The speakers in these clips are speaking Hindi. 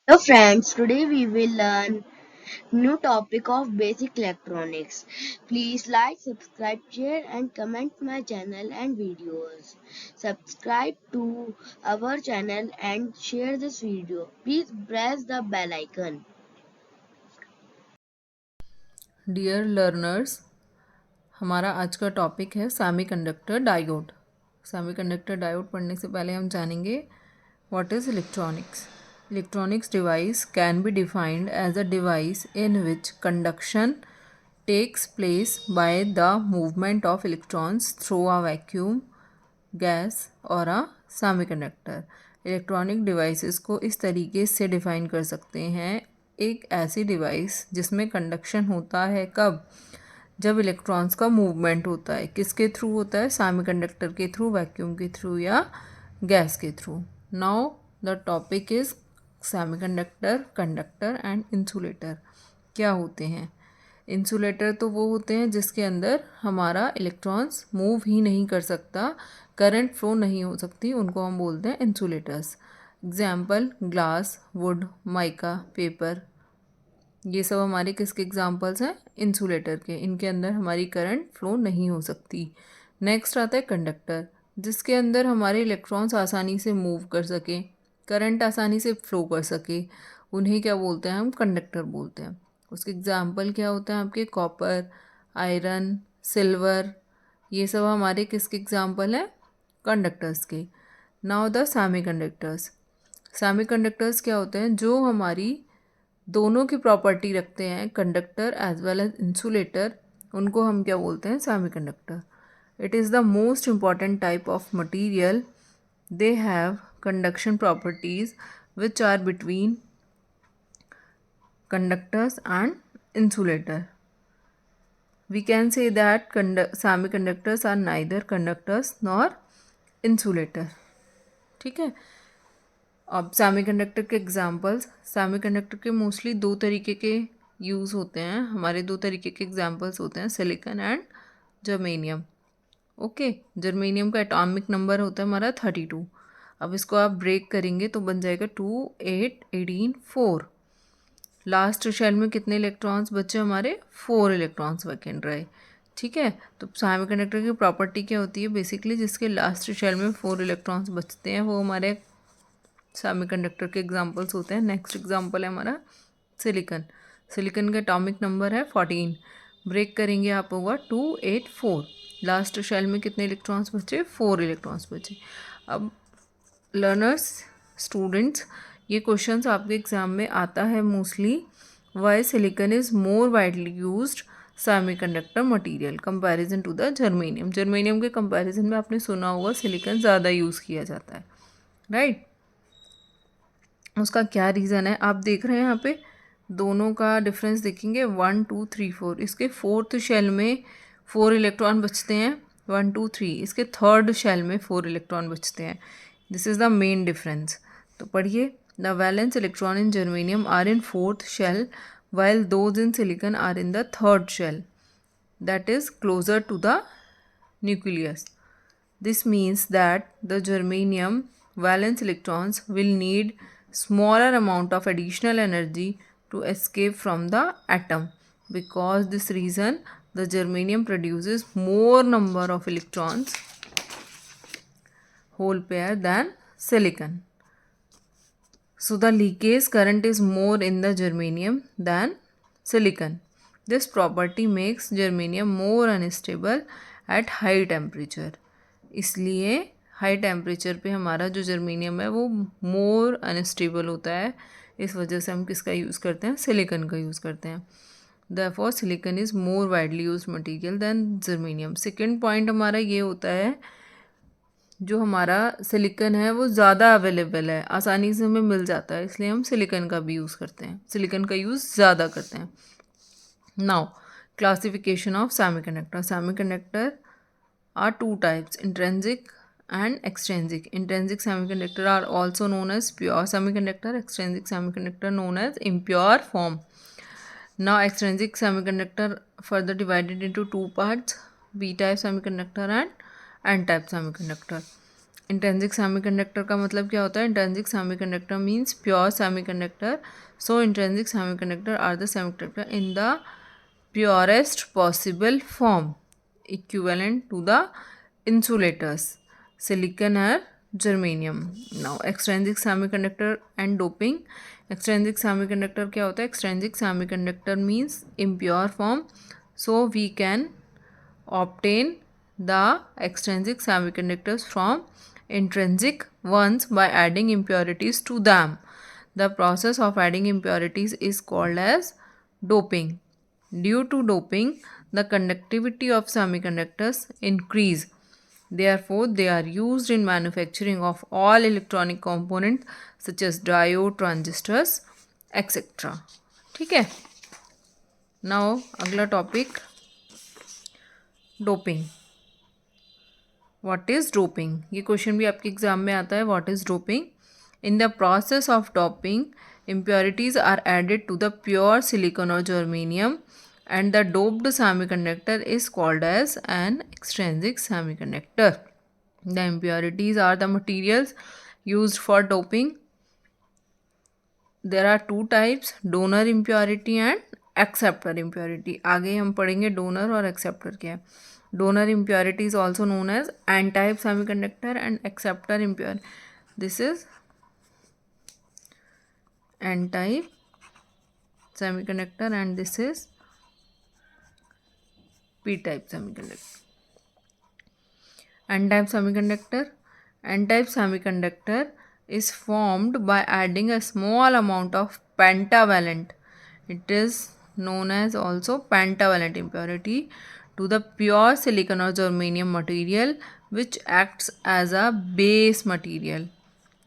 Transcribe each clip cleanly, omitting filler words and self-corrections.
Hello friends, today we will learn new topic of basic electronics. Please like, subscribe, share and comment my channel and videos. Subscribe to our channel and share this video. Please press the bell icon. Dear learners, हमारा आज का टॉपिक है सेमीकंडक्टर डायोड। सेमीकंडक्टर डायोड पढ़ने से पहले हम जानेंगे what is electronics. Electronics device can be defined as a device in which conduction takes place by the movement of electrons through a vacuum gas और अ सेमीकंडक्टर। इलेक्ट्रॉनिक डिवाइसेस को इस तरीके से डिफ़ाइन कर सकते हैं, एक ऐसी डिवाइस जिसमें कंडक्शन होता है कब, जब इलेक्ट्रॉन्स का मूवमेंट होता है। किसके थ्रू होता है? सेमीकंडक्टर के थ्रू, वैक्यूम के थ्रू या गैस के through. Now the topic is semiconductor, conductor and insulator क्या होते हैं। इंसुलेटर तो वो होते हैं जिसके अंदर हमारा इलेक्ट्रॉन्स मूव ही नहीं कर सकता, करंट फ्लो नहीं हो सकती, उनको हम बोलते हैं insulators. Example glass, would, mica, paper, ये सब हमारे किसके एग्जाम्पल्स हैं? इंसुलेटर के। इनके अंदर हमारी करंट फ्लो नहीं हो सकती। नेक्स्ट आता है कंडक्टर, जिसके अंदर हमारे इलेक्ट्रॉन्स आसानी से मूव कर सके, करंट आसानी से फ्लो कर सके, उन्हें क्या बोलते हैं? हम कंडक्टर बोलते हैं। उसके एग्जाम्पल क्या होते हैं आपके? कॉपर, आयरन, सिल्वर, ये सब हमारे किसके एग्जाम्पल हैं? कंडक्टर्स के। Now the semi conductors. Semi conductors क्या होते हैं? जो हमारी दोनों की प्रॉपर्टी रखते हैं, conductor as well as insulator, उनको हम क्या बोलते हैं? Semi conductor. It is the most important type of material. They have conduction properties which are between conductors and insulator. We can say that semiconductors are neither conductors nor insulator. ठीक है। अब सेमीकंडक्टर के एग्जांपल्स। सेमीकंडक्टर के मोस्टली दो तरीके के यूज़ होते हैं। हमारे दो तरीके के एग्जांपल्स होते हैं, silicon and germanium. Okay, germanium का एटॉमिक नंबर होता है हमारा 32। अब इसको आप ब्रेक करेंगे तो बन जाएगा 2 8 18 4। लास्ट शेल में कितने इलेक्ट्रॉन्स बचे हमारे? 4 इलेक्ट्रॉन्स वैकेंट रहे। ठीक है, तो सेमीकंडक्टर की प्रॉपर्टी क्या होती है? बेसिकली जिसके लास्ट शेल में 4 इलेक्ट्रॉन्स बचते हैं वो हमारे सेमीकंडक्टर के एग्जांपल्स होते हैं। नेक्स्ट एग्जांपल है हमारा सिलिकॉन। सिलिकॉन का एटॉमिक नंबर है 14। ब्रेक करेंगे आप, होगा 2 8 4। लास्ट शेल में कितने इलेक्ट्रॉन्स बचे? 4 इलेक्ट्रॉन्स बचे। अब लर्नर्स, स्टूडेंट्स, ये क्वेश्चंस आपके एग्ज़ाम में आता है mostly. Why silicon is more widely used semiconductor material comparison to the germanium. Germanium के कंपैरिजन में आपने सुना होगा सिलिकॉन ज़्यादा यूज़ किया जाता है, राइट। उसका क्या रीज़न है? आप देख रहे हैं यहाँ पे दोनों का डिफरेंस देखेंगे, 1 2 3 4। इसके फोर्थ शेल में 4 इलेक्ट्रॉन बचते हैं, 1 2 3। इसके थर्ड शेल में 4 इलेक्ट्रॉन बचते हैं। This is the main difference. तो पढ़िए, the valence electron in germanium are in fourth shell while those in silicon are in the third shell, that is closer to the nucleus. This means that the germanium valence electrons will need smaller amount of additional energy to escape from the atom. Because this reason, the germanium produces more number of electrons whole pair than silicon. So the leakage current is more in the germanium than silicon. This property makes germanium more unstable at high temperature. इसलिए हाई टेम्परेचर पे हमारा जो जर्मेनियम है वो मोर अनस्टेबल होता है। इस वजह से हम किसका यूज़ करते हैं? सिलिकॉन का यूज़ करते हैं। Therefore silicon is more widely use material than germanium. Second point हमारा ये होता है, जो हमारा सिलिकॉन है वो ज़्यादा अवेलेबल है, आसानी से हमें मिल जाता है, इसलिए हम सिलिकॉन का भी यूज़ करते हैं, सिलिकॉन का यूज़ ज़्यादा करते हैं। Now classification of semiconductor. Semiconductor are two types, intrinsic and extrinsic. Intrinsic semiconductor are also known as pure semiconductor, extrinsic semiconductor known as impure form. Now extrinsic semiconductor further divided into two parts, p type semiconductor and n type semiconductor. Intrinsic semiconductor का मतलब क्या होता है? Intrinsic semiconductor means pure semiconductor. So intrinsic semiconductor are the semiconductor in the purest possible form equivalent to the insulators silicon or germanium. Now extrinsic semiconductor and doping. Extrinsic semiconductor क्या होता है? Extrinsic semiconductor means impure form, so we can obtain the extrinsic semiconductors from intrinsic ones by adding impurities to them. The process of adding impurities is called as doping. Due to doping, the conductivity of semiconductors increase. Therefore, they are used in manufacturing of all electronic components such as diode, transistors, etc. ठीक है. Now, अगला topic doping. What is doping? ये क्वेश्चन भी आपके एग्जाम में आता है. What is doping? In the process of doping impurities are added to the pure silicon or germanium and the doped semiconductor is called as an extrinsic semiconductor. The impurities are the materials used for doping. There are two types, donor impurity and acceptor impurity. आगे हम पढ़ेंगे donor और acceptor क्या है. Donor impurity is also known as n-type semiconductor and acceptor impurity. This is n-type semiconductor and this is p-type semiconductor. N-type semiconductor. N-type semiconductor is formed by adding a small amount of pentavalent. It is known as also pentavalent impurity to the pure silicon or germanium material which acts as a base material.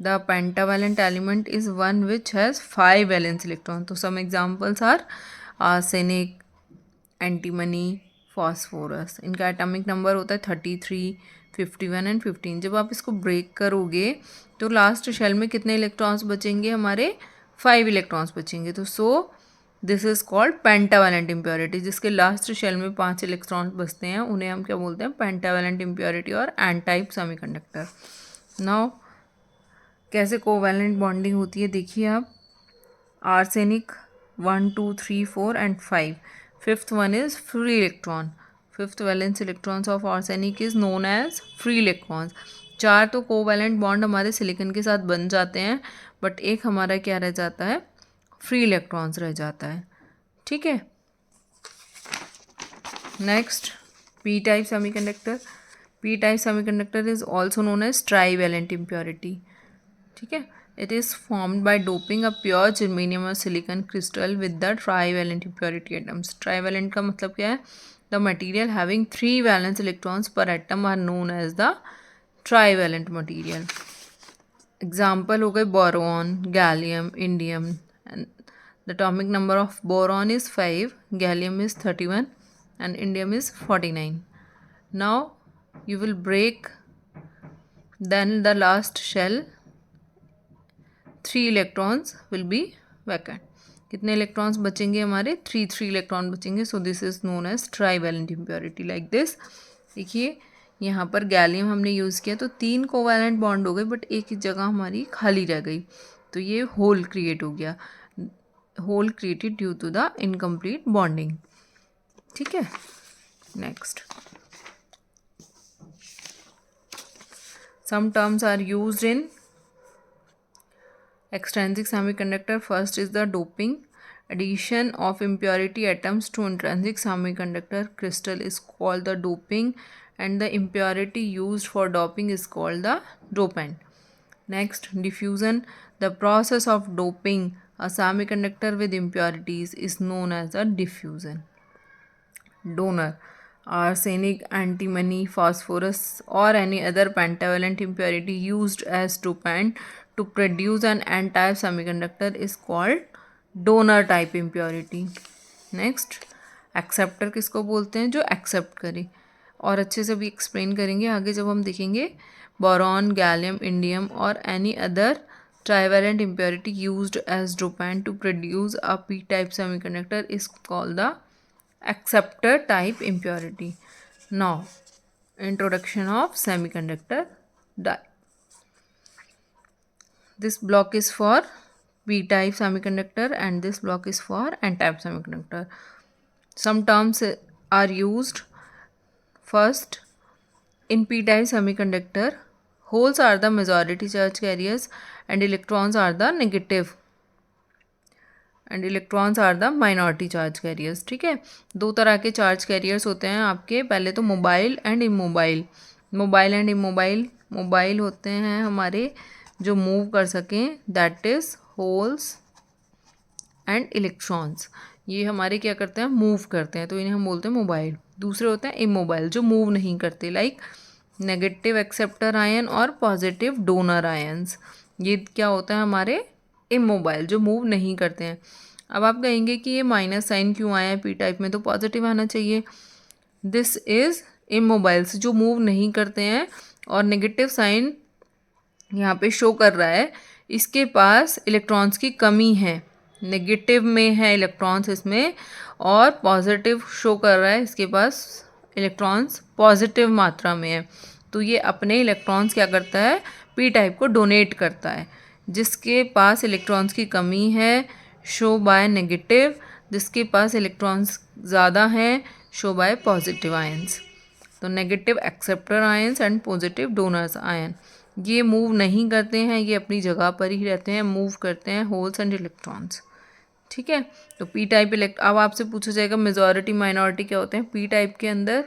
The pentavalent element is one which has 5 valence electrons. So some examples are arsenic, antimony, phosphorus. इनका एटॉमिक नंबर होता है 33, 51 एंड 15. जब आप इसको ब्रेक करोगे तो लास्ट शेल में कितने इलेक्ट्रॉन्स बचेंगे? हमारे 5 इलेक्ट्रॉन्स बचेंगे. तो सो this is called pentavalent impurity. जिसके लास्ट शेल में 5 इलेक्ट्रॉन्स बचते हैं उन्हें हम क्या बोलते हैं? पेंटावेलेंट इम्प्योरिटी और एन टाइप सेमीकंडक्टर. नाउ कैसे कोवैलेंट बॉन्डिंग होती है देखिए आप. Arsenic 1, 2, 3, 4 and 5. Fifth one is free electron. Fifth valence electrons of arsenic is known as free electrons. 4 तो कोवैलेंट बॉन्ड हमारे सिलिकन के साथ बन जाते हैं बट एक हमारा क्या रह जाता है? फ्री इलेक्ट्रॉन्स रह जाता है. ठीक है. Next P type semiconductor. P type semiconductor is also known as trivalent impurity. ठीक है. It is formed by doping a pure germanium or silicon crystal with the trivalent impurity atoms. Trivalent का मतलब क्या है? The material having 3 valence electrons per atom are known as the trivalent material. Example हो गए boron, gallium, indium. And the atomic number of boron is 5, gallium is 31 and indium is 49. Now you will break then the last shell. 3 electrons will be vacant. कितने इलेक्ट्रॉन्स बचेंगे? हमारे 3 इलेक्ट्रॉन बचेंगे. So this is known as trivalent impurity like this. देखिए यहाँ पर गैलियम हमने यूज़ किया तो 3 कोवैलेंट बॉन्ड हो गए बट एक ही जगह हमारी खाली रह गई तो ये होल क्रिएट हो गया. Hole created due to the incomplete bonding. ठीक है. Next some terms are used in extrinsic semiconductor. First is the doping. Addition of impurity atoms to intrinsic semiconductor crystal is called the doping and the impurity used for doping is called the dopant. Next, diffusion. The process of doping a semiconductor with impurities is known as a diffusion. Donor. Arsenic, antimony, phosphorus or any other pentavalent impurity used as dopant to produce an n-type semiconductor is called donor type impurity. Next, acceptor किसको बोलते हैं? जो एक्सेप्ट करे. और अच्छे से भी एक्सप्लेन करेंगे आगे जब हम देखेंगे. बोरॉन, गैलियम, इंडियम और any other trivalent impurity used as dopant to produce a p-type semiconductor is called the acceptor type impurity. Now, introduction of semiconductor die. This block is for p-type semiconductor and this block is for n-type semiconductor. Some terms are used. First, in p-type semiconductor, holes are the majority charge carriers and electrons are the negative and electrons are the minority charge carriers. ठीक है, दो तरह के चार्ज कैरियर्स होते हैं आपके. पहले तो mobile and immobile. Mobile and immobile. Mobile होते हैं हमारे जो मूव कर सकें, that is holes and electrons. ये हमारे क्या करते हैं, मूव करते हैं, तो इन्हें हम बोलते हैं मोबाइल. दूसरे होते हैं इमोबाइल, जो मूव नहीं करते, लाइक नेगेटिव एक्सेप्टर आयन और पॉजिटिव डोनर आयन्स. ये क्या होता है हमारे इमोबाइल, जो मूव नहीं करते हैं. अब आप कहेंगे कि ये माइनस साइन क्यों आया है, पी टाइप में तो पॉजिटिव आना चाहिए. दिस इज़ इमोबाइल्स, जो मूव नहीं करते हैं, और नेगेटिव साइन यहाँ पे शो कर रहा है, इसके पास इलेक्ट्रॉन्स की कमी है. नेगेटिव में है इलेक्ट्रॉन्स इसमें, और पॉजिटिव शो कर रहा है, इसके पास इलेक्ट्रॉन्स पॉजिटिव मात्रा में है. तो ये अपने इलेक्ट्रॉन्स क्या करता है, पी टाइप को डोनेट करता है. जिसके पास इलेक्ट्रॉन्स की कमी है, शो बाय नेगेटिव. जिसके पास इलेक्ट्रॉन्स ज़्यादा हैं, शो बाय पॉजिटिव आयंस. तो negative acceptor ions and positive donors ion, ये मूव नहीं करते हैं, ये अपनी जगह पर ही रहते हैं. मूव करते हैं होल्स एंड इलेक्ट्रॉन्स. ठीक है, तो पी टाइप अब आपसे पूछा जाएगा मेजॉरिटी माइनॉरिटी क्या होते हैं. पी टाइप के अंदर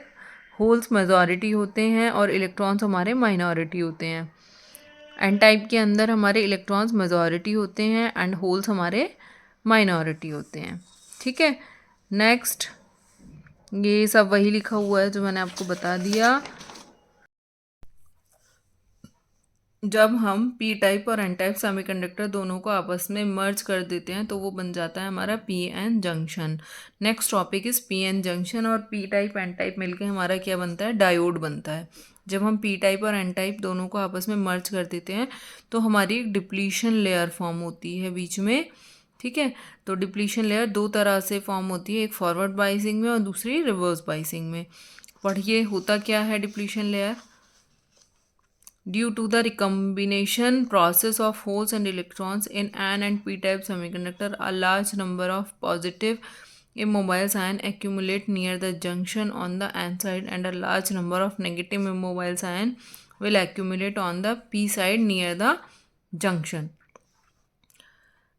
होल्स मेजॉरिटी होते हैं और इलेक्ट्रॉन्स हमारे माइनॉरिटी होते हैं. एन टाइप के अंदर हमारे इलेक्ट्रॉन्स मेजॉरिटी होते हैं एंड होल्स हमारे माइनॉरिटी होते हैं. ठीक है, नेक्स्ट, ये सब वही लिखा हुआ है जो मैंने आपको बता दिया. जब हम पी टाइप और एन टाइप सेमीकंडक्टर दोनों को आपस में मर्ज कर देते हैं तो वो बन जाता है हमारा P N junction. Next topic is P N junction. और पी टाइप एन टाइप मिलके हमारा क्या बनता है, डायोड बनता है. जब हम पी टाइप और एन टाइप दोनों को आपस में मर्ज कर देते हैं तो हमारी एक डिप्लीशन लेयर फॉर्म होती है बीच में. ठीक है, तो डिप्लीशन लेयर दो तरह से फॉर्म होती है, एक फॉरवर्ड बाइसिंग में और दूसरी रिवर्स बाइसिंग में. पढ़िए होता क्या है depletion layer. Due to the recombination process of holes and electrons in N and P-type semiconductor, a large number of positive immobile ions accumulate near the junction on the N side and a large number of negative immobile ions will accumulate on the P side near the junction.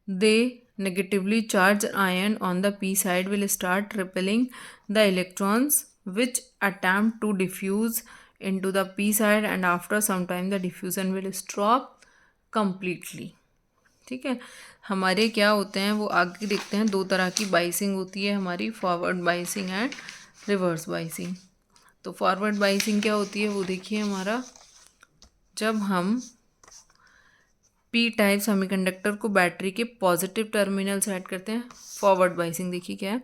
The negatively charged ion on the P side will start repelling the electrons which attempt to diffuse into the P side and after some time the diffusion will stop completely. ठीक है, हमारे क्या होते हैं वो आगे देखते हैं. दो तरह की बाइसिंग होती है हमारी, forward biasing and reverse biasing. तो फॉरवर्ड बाइसिंग क्या होती है वो देखिए हमारा, जब हम पी टाइप सेमीकंडक्टर को बैटरी के पॉजिटिव टर्मिनल से ऐड करते हैं. फॉरवर्ड बाइसिंग देखिए क्या है,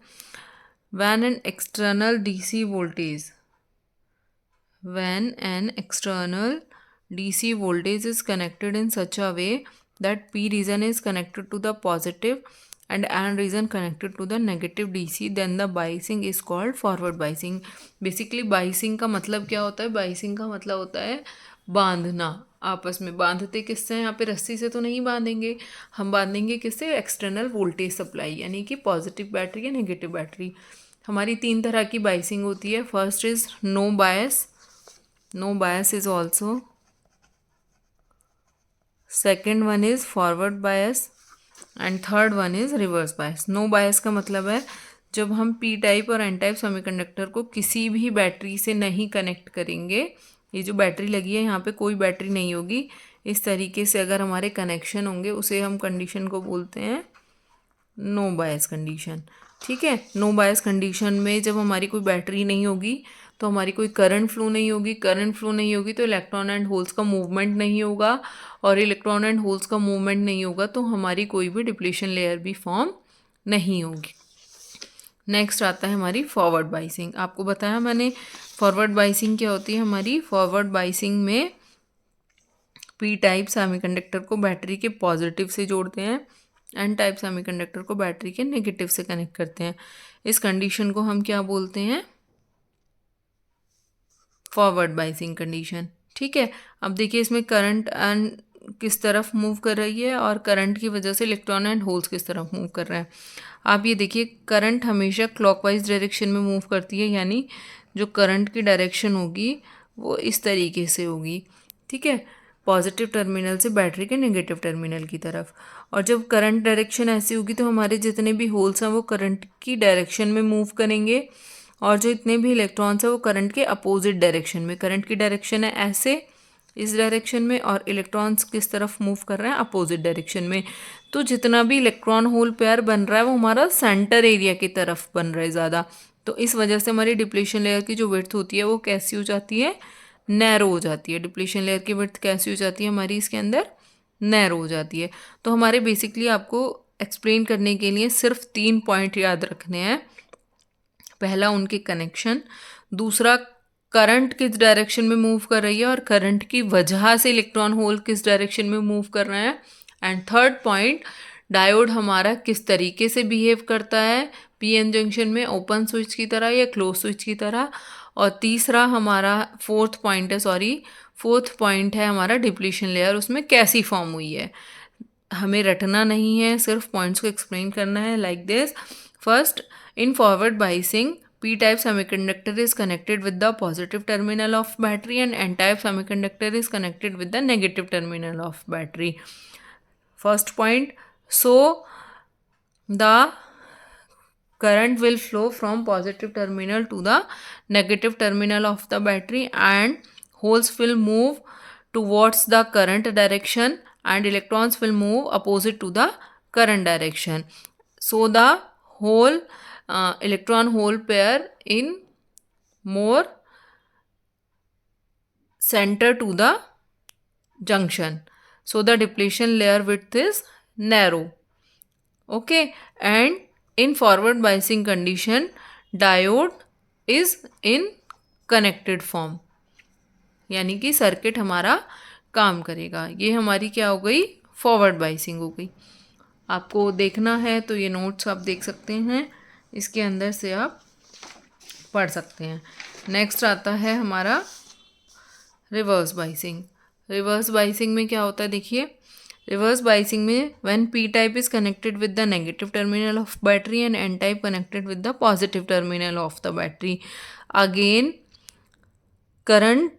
when an external DC voltage when an external DC voltage is connected in such a way that P region is connected to the positive and N region connected to the negative DC, then the biasing is called forward biasing. Basically biasing का मतलब क्या होता है, biasing का मतलब होता है बांधना. आपस में बांधते किससे हैं, यहाँ पे रस्सी से तो नहीं बांधेंगे, हम बांधेंगे किससे, एक्सटर्नल वोल्टेज सप्लाई, यानी कि पॉजिटिव बैटरी या नेगेटिव बैटरी. हमारी तीन तरह की बाइसिंग होती है. First is no bias. No bias is also. Second one is forward bias and third one is reverse bias. No bias का मतलब है जब हम P टाइप और N टाइप सेमीकंडक्टर को किसी भी बैटरी से नहीं कनेक्ट करेंगे. ये जो बैटरी लगी है यहाँ पे कोई बैटरी नहीं होगी, इस तरीके से अगर हमारे कनेक्शन होंगे उसे हम कंडीशन को बोलते हैं नो बायस कंडीशन. ठीक है, नो बायस कंडीशन में जब हमारी कोई बैटरी नहीं होगी तो हमारी कोई करंट फ्लो नहीं होगी. करंट फ्लो नहीं होगी तो इलेक्ट्रॉन एंड होल्स का मूवमेंट नहीं होगा, और इलेक्ट्रॉन एंड होल्स का मूवमेंट नहीं होगा तो हमारी कोई भी डिप्लीशन लेयर भी फॉर्म नहीं होगी. नेक्स्ट आता है हमारी फॉरवर्ड बाइसिंग. आपको बताया मैंने फॉरवर्ड बाइसिंग क्या होती है. हमारी फॉरवर्ड बाइसिंग में पी टाइप सेमीकंडक्टर को बैटरी के पॉजिटिव से जोड़ते हैं, एन टाइप सेमीकंडक्टर को बैटरी के नेगेटिव से कनेक्ट करते हैं. इस कंडीशन को हम क्या बोलते हैं, फॉरवर्ड बाइसिंग कंडीशन. ठीक है, अब देखिए इसमें करंट एंड किस तरफ मूव कर रही है और करंट की वजह से इलेक्ट्रॉन एंड होल्स किस तरफ मूव कर रहे हैं। आप ये देखिए, करंट हमेशा क्लॉकवाइज डायरेक्शन में मूव करती है, यानी जो करंट की डायरेक्शन होगी वो इस तरीके से होगी, ठीक है, पॉजिटिव टर्मिनल से बैटरी के नेगेटिव टर्मिनल की तरफ। और जब करंट डायरेक्शन ऐसी होगी तो हमारे जितने भी होल्स हैं वो करंट की डायरेक्शन में मूव करेंगे, और जो इतने भी इलेक्ट्रॉन्स हैं वो करंट के अपोजिट डायरेक्शन में। करंट की डायरेक्शन है ऐसे, इस डायरेक्शन में, और इलेक्ट्रॉन्स किस तरफ मूव कर रहे हैं, अपोजिट डायरेक्शन में। तो जितना भी इलेक्ट्रॉन होल पेयर बन रहा है वो हमारा सेंटर एरिया की तरफ बन रहा है ज़्यादा। तो इस वजह से हमारी डिप्लीशन लेयर की जो विड्थ होती है वो कैसी हो जाती है, नैरो हो जाती है। डिप्लीशन लेयर की विड्थ कैसी हो जाती है हमारी इसके अंदर, नैरो हो जाती है। तो हमारे बेसिकली आपको एक्सप्लेन करने के लिए सिर्फ 3 पॉइंट याद रखने हैं। पहला, उनके कनेक्शन। दूसरा, करंट किस डायरेक्शन में मूव कर रही है और करंट की वजह से इलेक्ट्रॉन होल किस डायरेक्शन में मूव कर रहे हैं। एंड थर्ड पॉइंट, डायोड हमारा किस तरीके से बिहेव करता है, पीएन जंक्शन में ओपन स्विच की तरह या क्लोज स्विच की तरह। और तीसरा हमारा फोर्थ पॉइंट है हमारा डिप्लीशन लेयर, उसमें कैसी फॉर्म हुई है। हमें रटना नहीं है, सिर्फ पॉइंट्स को एक्सप्लेन करना है like this. First, in forward biasing, p-type semiconductor is connected with the positive terminal of battery and n-type semiconductor is connected with the negative terminal of battery. First point, so the current will flow from positive terminal to the negative terminal of the battery and holes will move towards the current direction and electrons will move opposite to the current direction. So the whole electron hole pair in more center to the junction. So the depletion layer width is narrow. Okay, and in forward biasing condition, diode is in connected form, यानी कि सर्किट हमारा काम करेगा। ये हमारी क्या हो गई, फॉरवर्ड बाइसिंग हो गई। आपको देखना है तो ये नोट्स आप देख सकते हैं, इसके अंदर से आप पढ़ सकते हैं। नेक्स्ट आता है हमारा रिवर्स बाइसिंग। रिवर्स बाइसिंग में क्या होता है, देखिए, रिवर्स बाइसिंग में when P type is connected with the negative terminal of battery and N type connected with the positive terminal of the battery, again current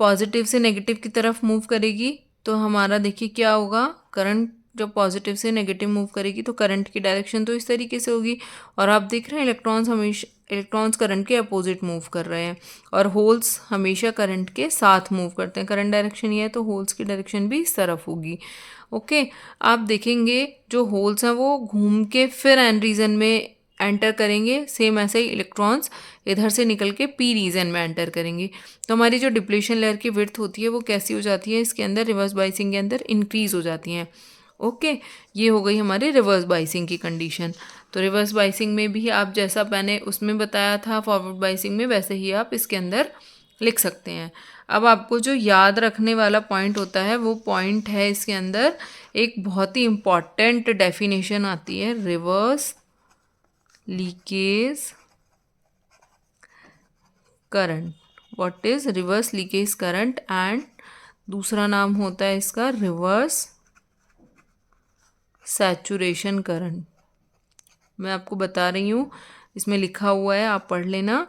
positive से नेगेटिव की तरफ मूव करेगी। तो हमारा देखिए क्या होगा, करंट जब पॉजिटिव से नेगेटिव मूव करेगी तो करंट की डायरेक्शन तो इस तरीके से होगी, और आप देख रहे हैं इलेक्ट्रॉन्स करंट के अपोजिट मूव कर रहे हैं, और होल्स हमेशा करंट के साथ मूव करते हैं। करंट डायरेक्शन ये है तो होल्स की डायरेक्शन भी इस तरफ होगी। ओके, आप देखेंगे जो होल्स हैं वो घूम के फिर एन रीजन में एंटर करेंगे, सेम ऐसे ही इलेक्ट्रॉन्स इधर से निकल के पी रीजन में एंटर करेंगे। तो हमारी जो डिप्लीशन लेयर की विड्थ होती है वो कैसी हो जाती है, इसके अंदर रिवर्स बाइसिंग के अंदर इंक्रीज हो जाती हैं। ओके, ये हो गई हमारी रिवर्स बाइसिंग की कंडीशन। तो रिवर्स बाइसिंग में भी आप जैसा मैंने उसमें बताया था फॉरवर्ड बाइसिंग में, वैसे ही आप इसके अंदर लिख सकते हैं। अब आपको जो याद रखने वाला पॉइंट होता है वो पॉइंट है, इसके अंदर एक बहुत ही इम्पॉर्टेंट डेफिनेशन आती है, reverse leakage current. What is reverse leakage current, and दूसरा नाम होता है इसका रिवर्स सैचुरेशन करंट। मैं आपको बता रही हूँ, इसमें लिखा हुआ है, आप पढ़ लेना,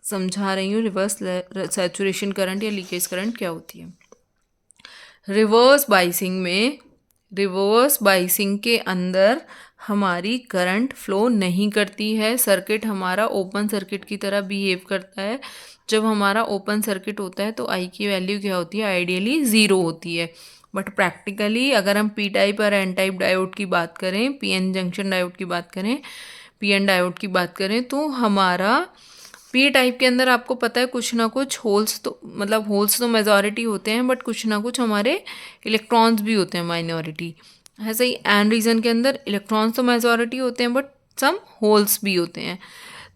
समझा रही हूँ रिवर्स सैचुरेशन करंट या लीकेज करंट क्या होती है। रिवर्स बाइसिंग में, रिवर्स बाइसिंग के अंदर हमारी करंट फ्लो नहीं करती है, सर्किट हमारा ओपन सर्किट की तरह बिहेव करता है। जब हमारा ओपन सर्किट होता है तो आई की वैल्यू क्या होती है, आइडियली 0 होती है। बट प्रैक्टिकली अगर हम पी टाइप और एन टाइप डायोड की बात करें, पी एन जंक्शन डायोड की बात करें, पी एन डायोड की बात करें, तो हमारा पी टाइप के अंदर आपको पता है कुछ ना कुछ होल्स तो, मतलब होल्स तो मेजॉरिटी होते हैं, बट कुछ ना कुछ हमारे इलेक्ट्रॉन्स भी होते हैं माइनॉरिटी। ऐसे ही एन रीजन के अंदर इलेक्ट्रॉन्स तो मेजॉरिटी होते हैं बट सम होल्स भी होते हैं।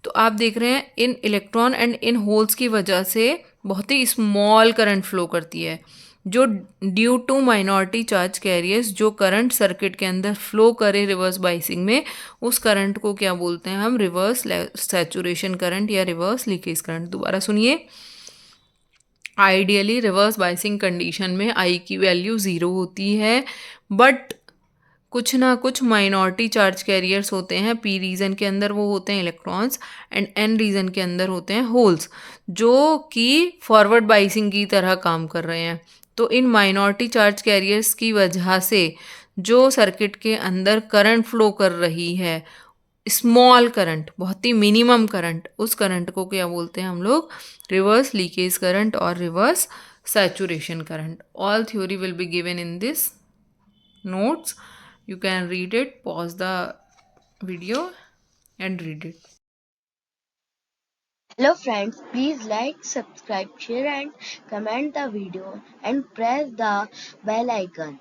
तो आप देख रहे हैं इन इलेक्ट्रॉन एंड इन होल्स की वजह से बहुत ही स्मॉल करंट फ्लो करती है, जो due to minority charge carriers जो करंट सर्किट के अंदर फ्लो करे रिवर्स बाइसिंग में, उस करंट को क्या बोलते हैं हम, रिवर्स सैचुरेशन करंट या रिवर्स लीकेज करंट। दोबारा सुनिए, आइडियली रिवर्स बाइसिंग कंडीशन में आई की वैल्यू 0 होती है, बट कुछ ना कुछ माइनॉरिटी चार्ज कैरियर्स होते हैं। पी रीजन के अंदर वो होते हैं इलेक्ट्रॉन्स एंड एन रीजन के अंदर होते हैं होल्स, जो कि फॉरवर्ड बाइसिंग की तरह काम कर रहे हैं। तो इन माइनॉरिटी चार्ज कैरियर्स की वजह से जो सर्किट के अंदर करंट फ्लो कर रही है, स्मॉल करंट, बहुत ही मिनिमम करंट, उस करंट को क्या बोलते हैं हम लोग? रिवर्स लीकेज करंट और reverse saturation current. All theory will be given in this notes. You can read it, pause the video and read it. Hello friends, please like, subscribe, share and comment the video and press the bell icon.